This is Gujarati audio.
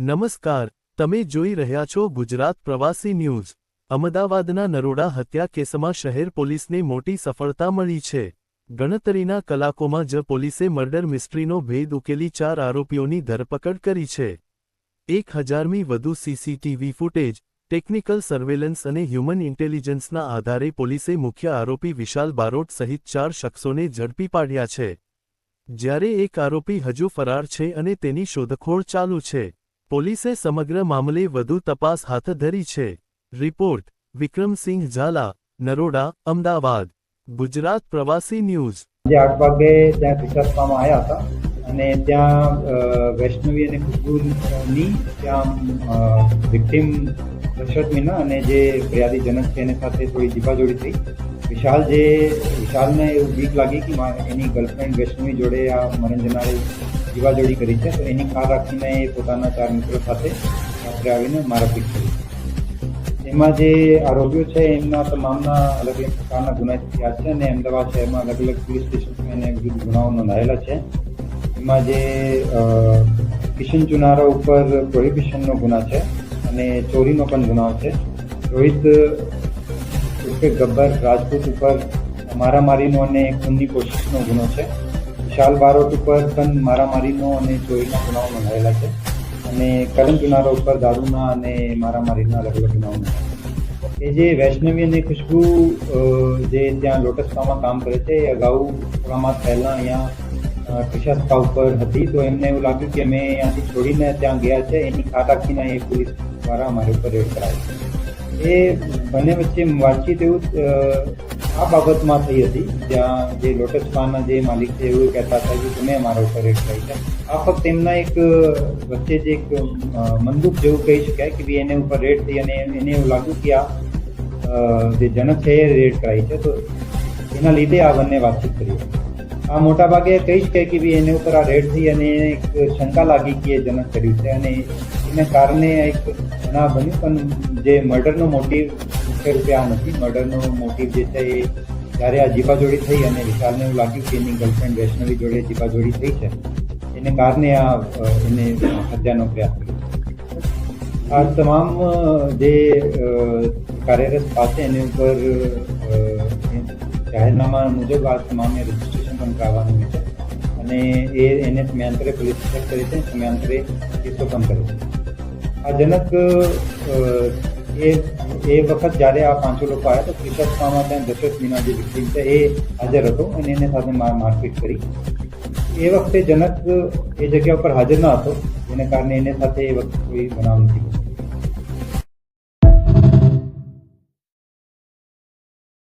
નમસ્કાર, તમે જોઈ રહ્યા છો ગુજરાત પ્રવાસી ન્યૂઝ। અમદાવાદના નરોડા હત્યા કેસમાં શહેર પોલીસને મોટી સફળતા મળી છે। ગણતરીના કલાકોમાં જ પોલીસે મર્ડર મિસ્ટ્રીનો ભેદ ઉકેલી 4 આરોપીઓની ધરપકડ કરી છે। 1000મી વધુ સીસીટીવી ફૂટેજ, ટેકનિકલ સર્વેલન્સ અને હ્યુમન ઇન્ટેલિજન્સના આધારે પોલીસે મુખ્ય આરોપી વિશાલ બારોટ સહિત 4 શખ્સોને ઝડપી પાડ્યા છે, જ્યારે એક આરોપી હજુ ફરાર છે અને તેની શોધખોળ ચાલુ છે। પોલીસે સમગ્ર મામલે વધુ તપાસ હાથ ધરી છે। રિપોર્ટ વિક્રમસિંહ ઝાલા, નરોડા, અમદાવાદ। ગુજરાત પ્રવાસી ન્યૂઝ। જે 8 વાગે ત્યાં વિકાસવામાં આવ્યા હતા અને ત્યાં વૈષ્ણવી અને ખુશ્બુની ત્યાં વિક્ટિમ દશરથ મીના અને જે ફરિયાદી જનક છે એની સાથે થોડી જીબાજોડી થઈ। વિશાલને એવું બીક લાગી કે એની ગર્લફ્રેન્ડ વૈષ્ણવી જોડે આ મરણ જનારે જીવાજોડી કરી છે, તો એની કાર રાખીને એ પોતાના 4 મિત્રો સાથે રાત્રે આવીને મારપીટ કરી। એમાં જે આરોપીઓ છે એમના તમામના અલગ અલગ પ્રકારના ગુના ઇતિહાસ છે અને અમદાવાદ શહેરમાં અલગ અલગ પોલીસ સ્ટેશનમાં એને વિવિધ ગુનાઓ નોંધાયેલા છે। એમાં જે કિશન ચુનારા ઉપર પ્રોહિબિશનનો ગુના છે અને ચોરીનો પણ ગુનાઓ છે। રોહિત ઉર્ફે ગબ્બર રાજપૂત ઉપર મારામારીનો અને ખૂનની કોશિશનો ગુનો છે। વિશાલ બારોટ ઉપર પણ મારામારીનો અને ચોરીના ગુનાઓ નોંધાયેલા છે અને કરણ ચુનારા ઉપર દારૂના અને મારામારીના અલગ અલગ ગુનાઓ નોંધાયેલા છે। એ જે વૈષ્ણવી અને ખુશ્બુ જે ત્યાં લોટસ સ્પામાં કામ કરે છે, એ અગાઉ થોડા માસ પહેલાં અહીંયા ટીશા સ્પા ઉપર હતી, તો એમને એવું લાગ્યું કે અમે અહીંયાથી છોડીને ત્યાં ગયા છે, એની કાર રાખીને એ પોલીસ દ્વારા અમારી ઉપર રેડ કરાવી। એ બંને વચ્ચે વાતચીત એવું આ બાબતમાં થઈ હતી, જ્યાં જે લોટસ સ્પાના જે માલિક છે એવું કહેતા હતા કે તમે અમારા ઉપર રેડ કરી છે। આ ફક્ત એમના એક વચ્ચે જે એક મંદુક જેવું કહી શકાય કે ભાઈ એને ઉપર રેડ થઈ અને એને એવું લાગ્યું કે આ જે જનક છે એ રેડ કરાઈ છે, તો એના લીધે આ બંને વાતચીત કરી। આ મોટા ભાગે કહી શકાય કે ભાઈ એને ઉપર આ રેડ થઈ અને એક શંકા લાગી કે એ જનક કર્યું છે અને એને કારણે એક બનાવ બન્યું, પણ જે મર્ડરનો મોટિવ મુખ્ય રૂપે આ નથી। મર્ડરનો મોટિવ જે છે એ જ્યારે આ જીબાજોડી થઈ અને વિશાલને એવું લાગ્યું કે એની ગર્લફ્રેન્ડ વૈષ્ણવી જોડે જીબાજોડી થઈ છે, એને કારણે આ એને હત્યાનો પ્રયાસ કર્યો। આ તમામ જે કાર્યરત પાસે એની ઉપર જાહેરનામા મુજબ આ તમામને રજીસ્ટ્રેશન પણ કરાવવાનું છે અને એને સમયાંતરે પોલીસ અટક કરી છે, સમયાંતરે કેસો પણ કરે છે। આ જનક એ વખત જ્યારે આ 5 લોકો આવ્યા તો ટીશા સ્પામાં ત્યાં દશરથ મીના જે વિક્ટિમ છે એ હાજર હતો અને એને સાથે મારપીટ કરી। એ વખતે જનક એ જગ્યા ઉપર હાજર ન હતો, જેને કારણે એને સાથે એ વખતે કોઈ બનાવ નથી।